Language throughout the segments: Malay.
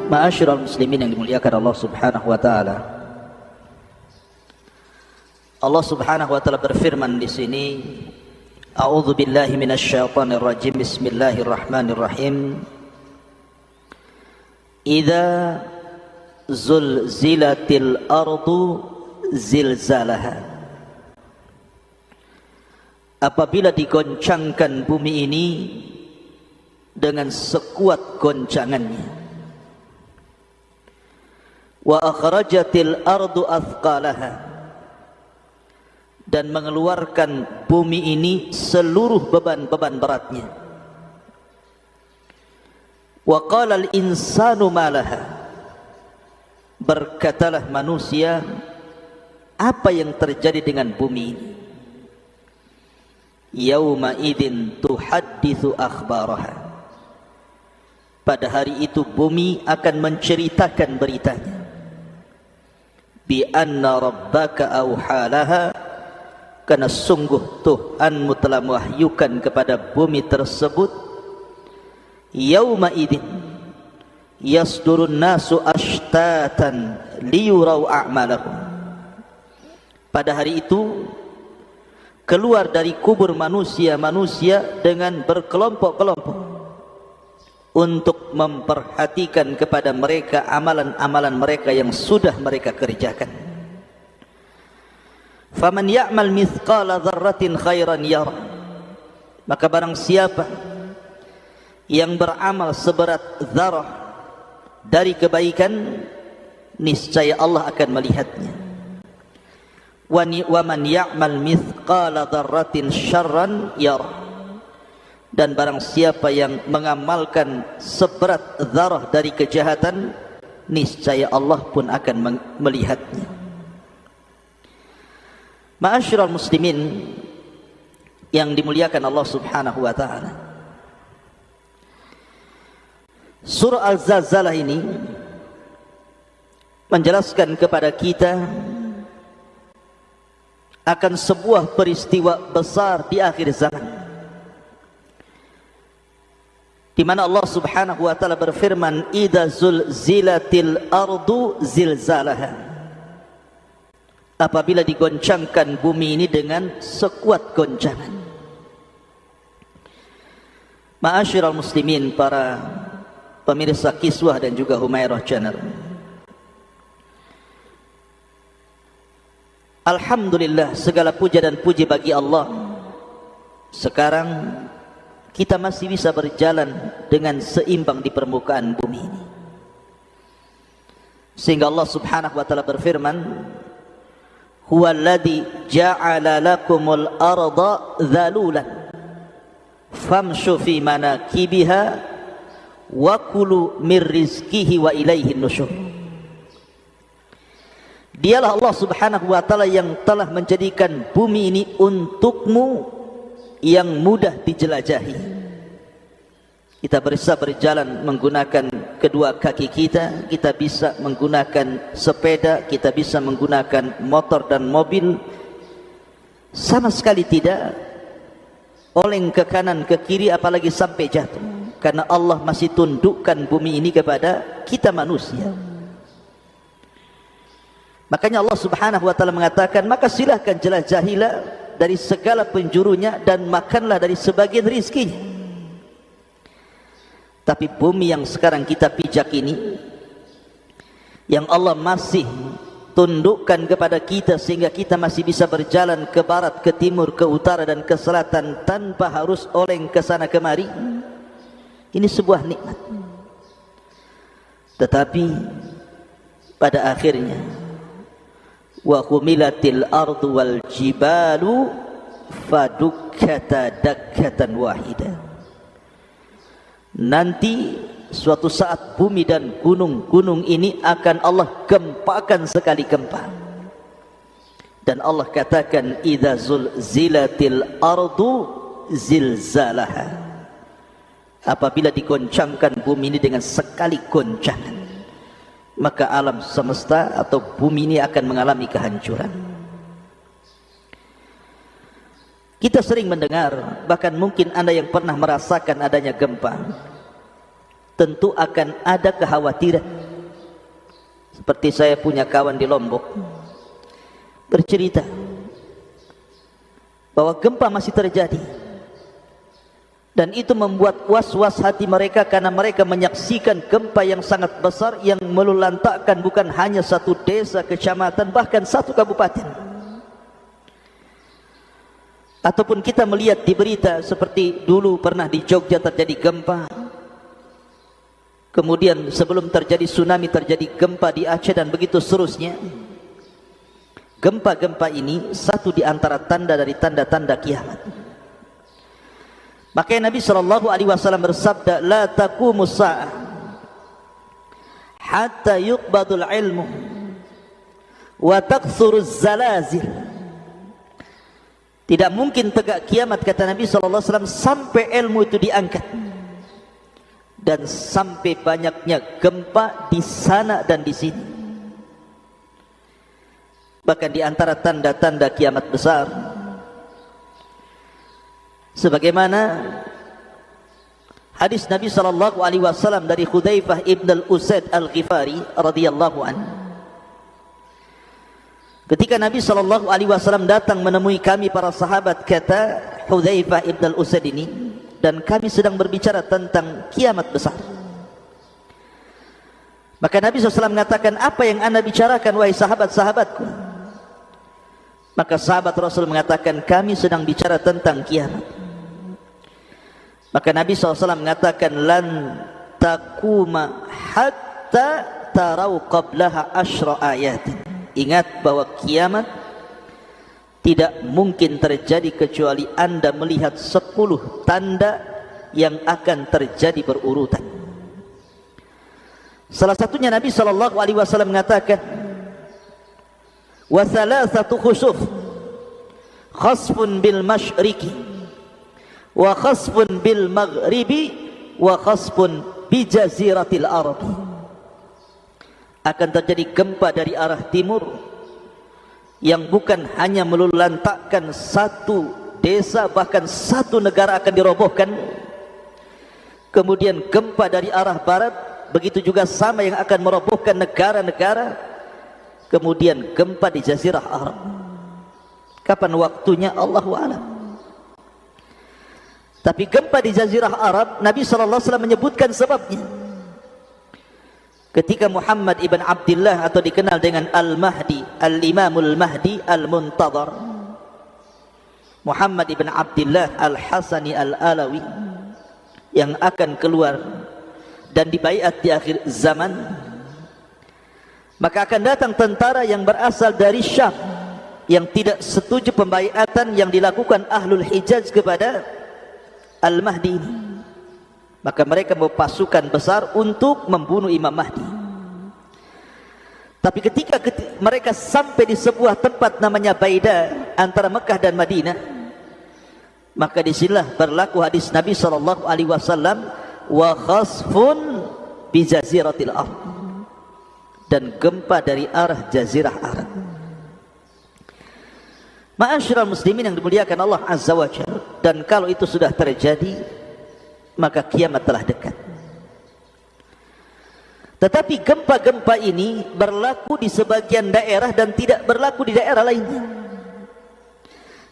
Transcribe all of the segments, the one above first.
Ma'asyiral muslimin yang dimuliakan Allah Subhanahu wa taala. Allah Subhanahu wa taala berfirman di sini, A'udzu billahi minasyaitonir rajim. Bismillahirrahmanirrahim. Idza zulzilatil ardu zilzalaha. Apabila digoncangkan bumi ini dengan sekuat goncangannya. Wa akhrajatil ardu athqalaha, dan mengeluarkan bumi ini seluruh beban-beban beratnya. Wa qala al insanu ma laha, berkatalah manusia, apa yang terjadi dengan bumi ini? Yauma idzin tuhadditsu akhbaraha, pada hari itu bumi akan menceritakan beritanya. Bi anna rabbaka auhalaha, karena sungguh Tuhanmu telah mewahyukan kepada bumi tersebut. Yauma idzin yasdurun nasu ashtatan liyurau a'malahum, pada hari itu keluar dari kubur manusia dengan berkelompok-kelompok untuk memperhatikan kepada mereka amalan-amalan mereka yang sudah mereka kerjakan. Faman ya'mal mithqala dzarratin khairan yara, maka barang siapa yang beramal seberat zarah dari kebaikan, niscaya Allah akan melihatnya. Wa man ya'mal mithqala dzarratin syarran yara, dan barang siapa yang mengamalkan seberat zarah dari kejahatan, niscaya Allah pun akan melihatnya. Ma'asyiral muslimin yang dimuliakan Allah Subhanahu wa taala, surah Al-Zalzalah ini menjelaskan kepada kita akan sebuah peristiwa besar di akhir zaman, di mana Allah Subhanahu wa taala berfirman, idza zulzilatil ardu zilzalaha, apabila digoncangkan bumi ini dengan sekuat goncangan. Ma'asyiral muslimin, para pemirsa Kiswah dan juga Humairah Channel, alhamdulillah, segala puja dan puji bagi Allah. Sekarang kita masih bisa berjalan dengan seimbang di permukaan bumi ini, sehingga Allah Subhanahu wa taala berfirman, huwallazi ja'ala lakumul arda dhalulan famshu fi manakibiha wa kulu mir rizqihi wa ilaihin nusyur. Dialah Allah Subhanahu wa taala yang telah menjadikan bumi ini untukmu yang mudah dijelajahi. Kita bisa berjalan menggunakan kedua kaki kita, kita bisa menggunakan sepeda, kita bisa menggunakan motor dan mobil. Sama sekali tidak oleng ke kanan ke kiri, apalagi sampai jatuh, karena Allah masih tundukkan bumi ini kepada kita manusia. Makanya Allah Subhanahu wa taala mengatakan, maka silahkan jelajahilah dari segala penjurunya dan makanlah dari sebagian rizkinya. Tapi bumi yang sekarang kita pijak ini, yang Allah masih tundukkan kepada kita sehingga kita masih bisa berjalan ke barat, ke timur, ke utara dan ke selatan tanpa harus oleng ke sana kemari, ini sebuah nikmat. Tetapi pada akhirnya, wa humilatil ardu wal jibalu fadukkata dakkatan wahida, nanti suatu saat bumi dan gunung-gunung ini akan Allah gempakan sekali gempa. Dan Allah katakan, idza zulzilatil ardu zilzalaha, apabila digoncangkan bumi ini dengan sekali goncangan, maka alam semesta atau bumi ini akan mengalami kehancuran. Kita sering mendengar, bahkan mungkin Anda yang pernah merasakan adanya gempa, tentu akan ada kekhawatiran. Seperti saya punya kawan di Lombok bercerita bahwa gempa masih terjadi, dan itu membuat was-was hati mereka karena mereka menyaksikan gempa yang sangat besar yang melulantakkan bukan hanya satu desa, kecamatan, bahkan satu kabupaten. Ataupun kita melihat di berita seperti dulu pernah di Jogja terjadi gempa, kemudian sebelum terjadi tsunami terjadi gempa di Aceh, dan begitu seterusnya. Gempa-gempa ini satu di antara tanda dari tanda-tanda kiamat. Makanya Nabi SAW bersabda, la taqumus sa'ah hatta yuqbadul ilmu wa takthuruz zalazil. Tidak mungkin tegak kiamat, kata Nabi SAW, sampai ilmu itu diangkat dan sampai banyaknya gempa di sana dan di sini. Bahkan di antara tanda-tanda kiamat besar, sebagaimana hadis Nabi SAW dari Hudzaifah ibn al-Usaid al-Ghifari radhiyallahu anhu, ketika Nabi SAW datang menemui kami para sahabat, kata Hudzaifah ibn al-Usaid ini, dan kami sedang berbicara tentang kiamat besar. Maka Nabi SAW mengatakan, apa yang anda bicarakan wahai sahabat-sahabatku? Maka sahabat Rasul mengatakan, kami sedang bicara tentang kiamat. Maka Nabi SAW mengatakan, lan taquma hatta tarau qablaha asyra ayat. Ingat bahwa kiamat tidak mungkin terjadi kecuali anda melihat 10 tanda yang akan terjadi berurutan. Salah satunya Nabi SAW mengatakan, wa thalathatu khusuf, khasfun bil masyriqi wa khasfun bil maghribi wa khasfun bi jaziratil arab. Akan terjadi gempa dari arah timur yang bukan hanya melulantakkan satu desa, bahkan satu negara akan dirobohkan. Kemudian gempa dari arah barat, begitu juga sama yang akan merobohkan negara-negara. Kemudian gempa di Jazirah Arab. Kapan waktunya Allahu a'lam. Tapi gempa di Jazirah Arab, Nabi SAW menyebutkan sebabnya. Ketika Muhammad ibn Abdullah, atau dikenal dengan Al-Mahdi, Al-Imamul Mahdi Al-Muntadhar, Muhammad ibn Abdullah Al-Hasani Al-Alawi, yang akan keluar dan dibaiat di akhir zaman, maka akan datang tentara yang berasal dari Syam yang tidak setuju pembaiatan yang dilakukan Ahlul Hijaz kepada Al-Mahdi ini. Maka mereka membawa pasukan besar untuk membunuh Imam Mahdi. Tapi ketika mereka sampai di sebuah tempat namanya Baida antara Mekah dan Madinah, maka disinilah berlaku hadis Nabi SAW, wa khasfun bi jaziratil ardh, dan gempa dari arah Jazirah Arab. Ma'asyiral muslimin yang dimuliakan Allah Azza wa Jalla, dan kalau itu sudah terjadi, maka kiamat telah dekat. Tetapi gempa-gempa ini berlaku di sebagian daerah dan tidak berlaku di daerah lainnya.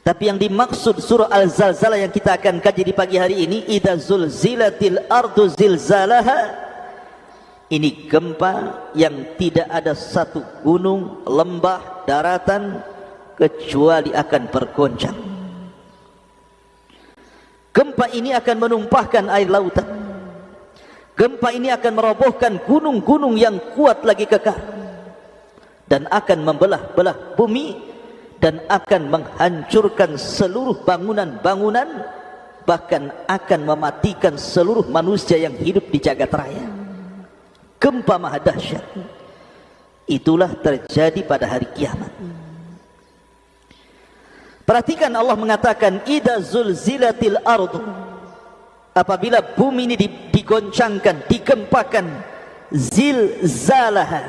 Tapi yang dimaksud surah Al-Zalzalah yang kita akan kaji di pagi hari ini, idza zulzilatil ardu zilzalaha, ini gempa yang tidak ada satu gunung, lembah, daratan kecuali akan bergoncang. Gempa ini akan menumpahkan air lautan. Gempa ini akan merobohkan gunung-gunung yang kuat lagi kekar, dan akan membelah-belah bumi, dan akan menghancurkan seluruh bangunan-bangunan, bahkan akan mematikan seluruh manusia yang hidup di jagat raya. Gempa maha dahsyat. Itulah terjadi pada hari kiamat. Perhatikan Allah mengatakan, idza zulzilatil ardu, apabila bumi ini digoncangkan, digempakan, zilzalaha.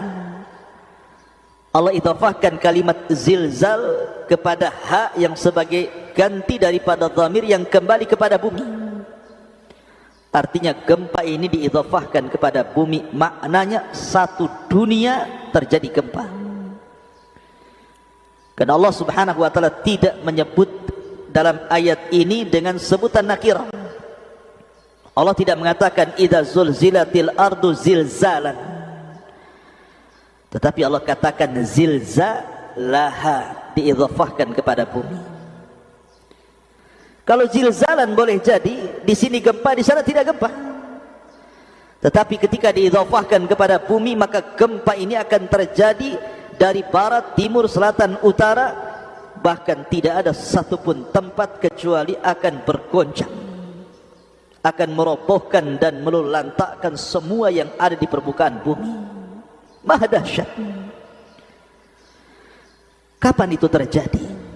Allah idhafahkan kalimat zilzal kepada ha yang sebagai ganti daripada dhamir yang kembali kepada bumi. Artinya gempa ini diidhafahkan kepada bumi, maknanya satu dunia terjadi gempa. Karena Allah Subhanahu wa taala tidak menyebut dalam ayat ini dengan sebutan nakirah. Allah tidak mengatakan idza zulzilatil ardu zilzalan, tetapi Allah katakan zilzalaha, diidhafahkan kepada bumi. Kalau zilzalan boleh jadi di sini gempa, di sana tidak gempa. Tetapi ketika diidhafahkan kepada bumi, maka gempa ini akan terjadi dari barat, timur, selatan, utara. Bahkan tidak ada satupun tempat kecuali akan bergoncang, akan merobohkan dan melulantakkan semua yang ada di permukaan bumi. Maha dahsyat. Kapan itu terjadi?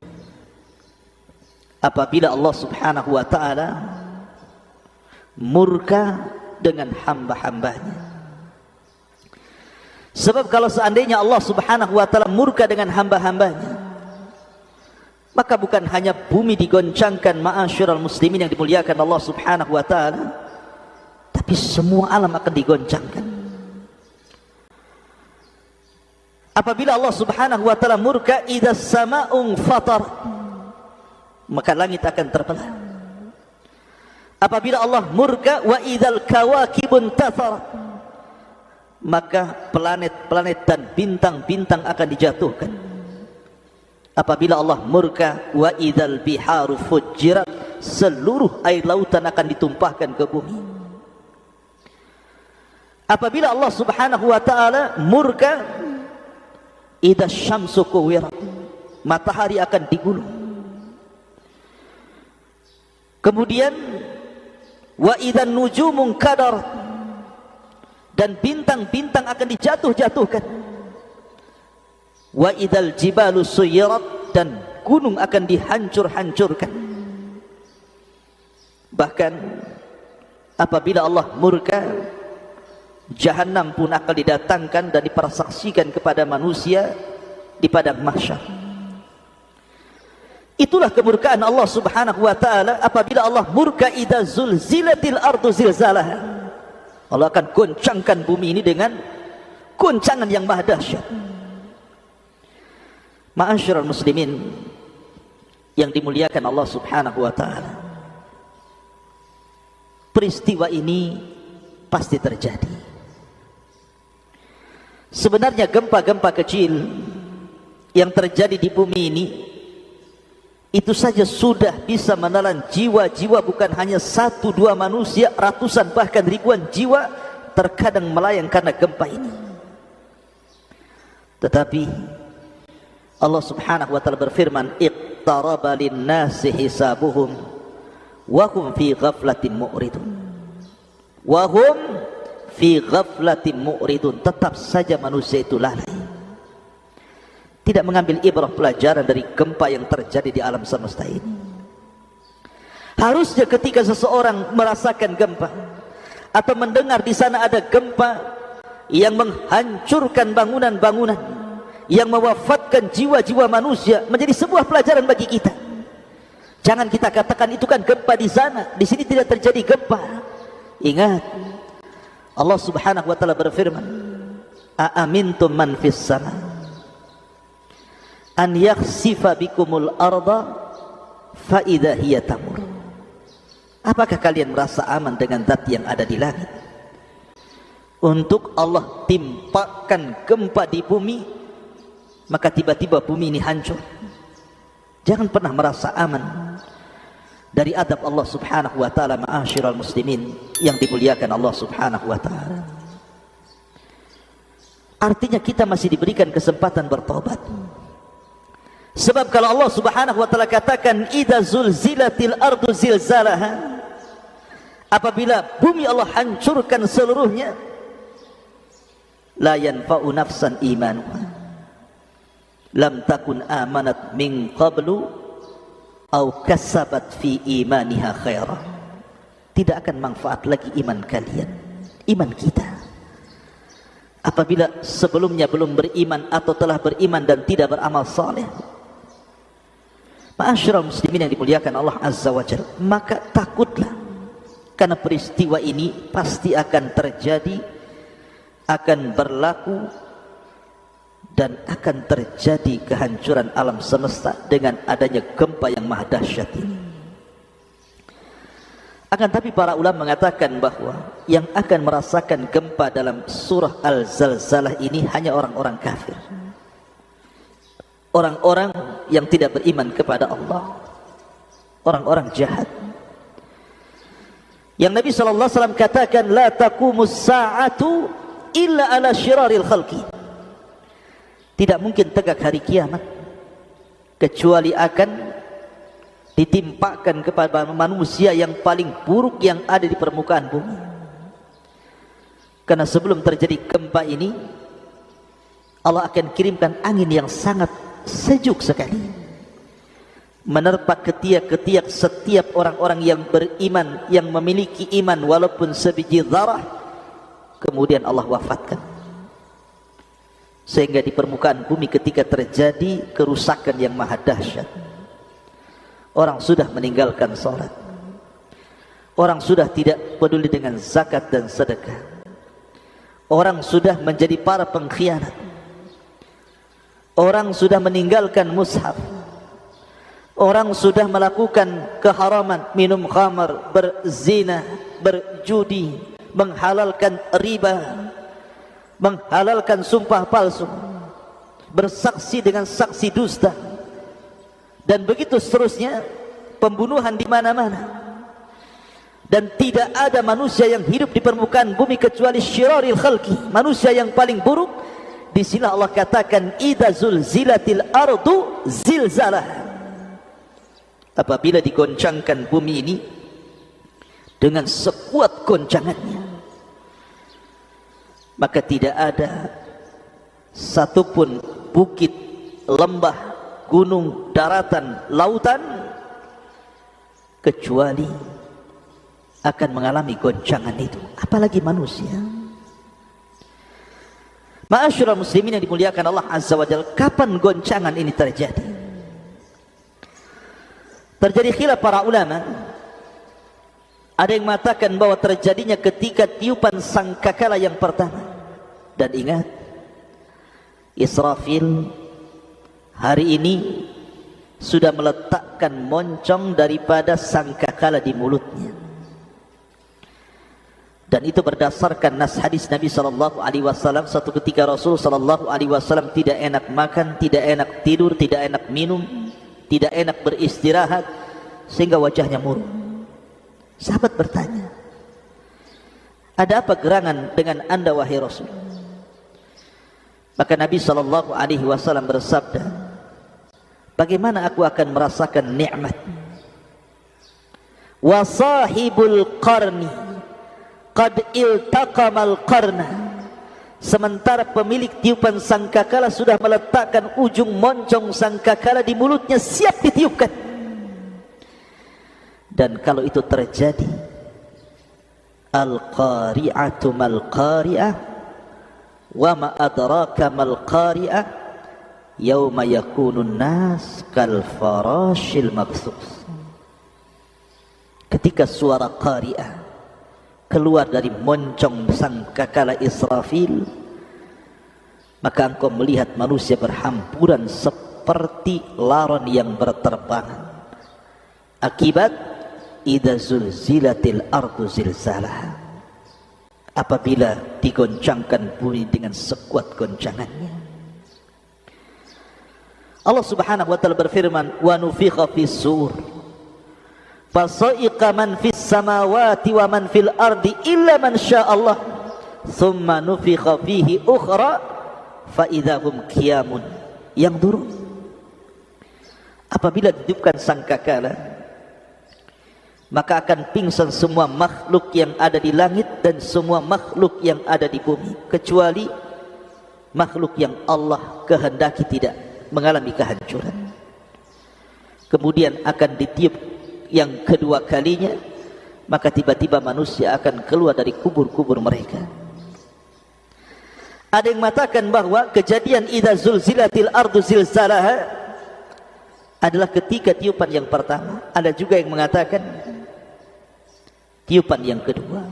Apabila Allah Subhanahu wa ta'ala murka dengan hamba-hambanya. Sebab kalau seandainya Allah Subhanahu wa ta'ala murka dengan hamba-hambanya, maka bukan hanya bumi digoncangkan, ma'asyiral muslimin yang dimuliakan Allah Subhanahu wa ta'ala, tapi semua alam akan digoncangkan. Apabila Allah Subhanahu wa ta'ala murka, idza sama'un fatar, maka langit akan terbelah. Apabila Allah murka, wa idzal kawakibun tathar, maka planet-planet dan bintang-bintang akan dijatuhkan. Apabila Allah murka, wa idzal biharu fujirat, seluruh air lautan akan ditumpahkan ke bumi. Apabila Allah Subhanahu wa ta'ala murka, idza syamsu kuwirat, matahari akan digulung. Kemudian wa idzan nujumun kadar, dan bintang-bintang akan dijatuh-jatuhkan. Wa idzal jibalu suyirat, dan gunung akan dihancur-hancurkan. Bahkan apabila Allah murka, Jahannam pun akan didatangkan dan dipersaksikan kepada manusia di padang mahsyar. Itulah kemurkaan Allah Subhanahu wa ta'ala. Apabila Allah murka, idza zulzilatil ardu zilzalaha, Allah akan goncangkan bumi ini dengan goncangan yang maha dahsyat. Ma'asyiral muslimin yang dimuliakan Allah Subhanahu wa ta'ala, peristiwa ini pasti terjadi. Sebenarnya gempa-gempa kecil yang terjadi di bumi ini, itu saja sudah bisa menelan jiwa-jiwa, bukan hanya satu dua manusia, ratusan bahkan ribuan jiwa terkadang melayang karena gempa ini. Tetapi Allah Subhanahu wa ta'ala berfirman, iqtaraba linnasi hisabuhum wa hum fi ghaflatin mu'ridun. Wa hum fi ghaflatin mu'ridun. Tetap saja manusia itu lalai, tidak mengambil ibrah pelajaran dari gempa yang terjadi di alam semesta ini. Harusnya ketika seseorang merasakan gempa atau mendengar di sana ada gempa yang menghancurkan bangunan-bangunan, yang mewafatkan jiwa-jiwa manusia, menjadi sebuah pelajaran bagi kita. Jangan kita katakan itu kan gempa di sana, di sini tidak terjadi gempa. Ingat, Allah Subhanahu wa ta'ala berfirman, a'amintum man fis sama an yakhsifa bikumul arda fa idza hiya tamur. Apakah kalian merasa aman dengan zat yang ada di langit untuk Allah timpakan gempa di bumi, maka tiba-tiba bumi ini hancur? Jangan pernah merasa aman dari adab Allah Subhanahu wa ta'ala. Ma'asyiral muslimin yang dimuliakan Allah Subhanahu wa ta'ala, artinya kita masih diberikan kesempatan bertobat. Sebab kalau Allah Subhanahu wa ta'ala katakan idza zulzilatil ardu zilzalaha, apabila bumi Allah hancurkan seluruhnya, la yanfa'u nafsan imanuha lam takun amanat min qablu aw kasabat fi imaniha khaira. Tidak akan manfaat lagi iman kalian, iman kita, apabila sebelumnya belum beriman atau telah beriman dan tidak beramal saleh. Ma'asyiral muslimin yang dimuliakan Allah Azza wa Jalla, maka takutlah Karena peristiwa ini pasti akan terjadi, akan berlaku, dan akan terjadi kehancuran alam semesta dengan adanya gempa yang maha dahsyat ini. Akan tapi para ulama mengatakan bahwa yang akan merasakan gempa dalam surah Al-Zalzalah ini hanya orang-orang kafir, orang-orang yang tidak beriman kepada Allah, orang-orang jahat. Yang Nabi SAW katakan, la taqumus sa'atu illa ala syiraril khalqi. Tidak mungkin tegak hari kiamat kecuali akan ditimpakan kepada manusia yang paling buruk yang ada di permukaan bumi. Karena sebelum terjadi gempa ini, Allah akan kirimkan angin yang sangat sejuk sekali, menerpa ketiak-ketiak setiap orang-orang yang beriman, yang memiliki iman walaupun sebiji zarah. Kemudian Allah wafatkan, sehingga di permukaan bumi ketika terjadi kerusakan yang maha dahsyat, orang sudah meninggalkan sholat, orang sudah tidak peduli dengan zakat dan sedekah, orang sudah menjadi para pengkhianat, orang sudah meninggalkan mushaf, orang sudah melakukan keharaman, minum khamar, berzina, berjudi, menghalalkan riba, menghalalkan sumpah palsu, bersaksi dengan saksi dusta, dan begitu seterusnya, pembunuhan di mana-mana. Dan tidak ada manusia yang hidup di permukaan bumi kecuali syiraril khalqi, manusia yang paling buruk. Di sini Allah katakan, idza zulzilatil ardu zilzalah. Apabila digoncangkan bumi ini dengan sekuat goncangannya, maka tidak ada satupun bukit, lembah, gunung, daratan, lautan kecuali akan mengalami goncangan itu, apalagi manusia. Ma'asyiral muslimin yang dimuliakan Allah Azza wa Jalla, kapan goncangan ini terjadi? Terjadi khilaf para ulama. Ada yang mengatakan bahwa terjadinya ketika tiupan sangkakala yang pertama. Dan ingat, Israfil hari ini sudah meletakkan moncong daripada sangkakala di mulutnya. Dan itu berdasarkan nas hadis Nabi SAW. Satu ketika Rasul SAW tidak enak makan, tidak enak tidur, tidak enak minum, tidak enak beristirahat, sehingga wajahnya murung. Sahabat bertanya, ada apa gerangan dengan anda wahai Rasul? Maka Nabi SAW bersabda, bagaimana aku akan merasakan nikmat? Wa sahibul qarni qad iltaqamal qarna. Sementara pemilik tiupan sangkakala sudah meletakkan ujung moncong sangkakala di mulutnya, siap ditiupkan. Dan kalau itu terjadi, al-qari'atu mal-qari'ah wa ma adraka mal-qari'ah yauma yakunun nas kal farashil mabthus. Ketika suara qari'ah keluar dari moncong sangkakala Israfil, maka engkau melihat manusia berhamburan seperti laron yang berterbangan. Akibat idza zulzilatil ardu zilzalah, apabila digoncangkan bumi dengan sekuat goncangannya. Allah Subhanahu wa taala berfirman, wa nufikha fis sur fasaiqa man fis samawati wa man fil ardi illa man sya'allah thumma nufikha fihi ukhra fa idahum qiyamun yanzurun. Apabila ditiupkan sangkakala, maka akan pingsan semua makhluk yang ada di langit dan semua makhluk yang ada di bumi, kecuali makhluk yang Allah kehendaki tidak mengalami kehancuran. Kemudian akan ditiup yang kedua kalinya, maka tiba-tiba manusia akan keluar dari kubur-kubur mereka. Ada yang mengatakan bahwa kejadian idza zulzilatil ardu zilzalaha adalah ketika tiupan yang pertama. Ada juga yang mengatakan tiupan yang kedua.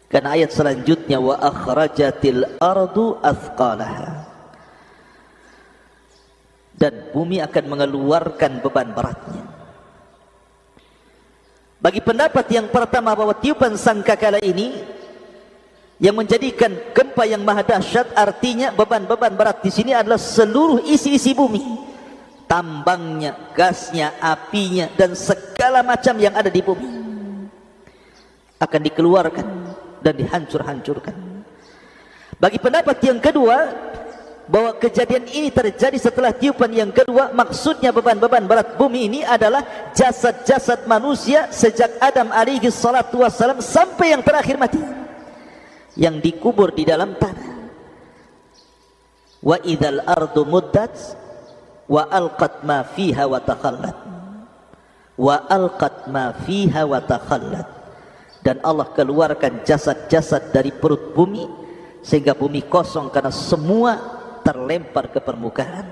Karena ayat selanjutnya wa akhrajatil ardu athqalaha, dan bumi akan mengeluarkan beban beratnya. Bagi pendapat yang pertama bahwa tiupan sangkakala ini yang menjadikan gempa yang maha dahsyat, artinya beban-beban berat di sini adalah seluruh isi-isi bumi, tambangnya, gasnya, apinya, dan segala macam yang ada di bumi akan dikeluarkan dan dihancur-hancurkan. Bagi pendapat yang kedua bahwa kejadian ini terjadi setelah tiupan yang kedua, maksudnya beban-beban berat bumi ini adalah jasad-jasad manusia sejak Adam alaihi salatu wassalam sampai yang terakhir mati, yang dikubur di dalam tanah. Wa idzal ardu muddat wa alqat ma fiha wa takhallat, wa alqat ma fiha wa takhallat, dan Allah keluarkan jasad-jasad dari perut bumi sehingga bumi kosong karena semua terlempar ke permukaan.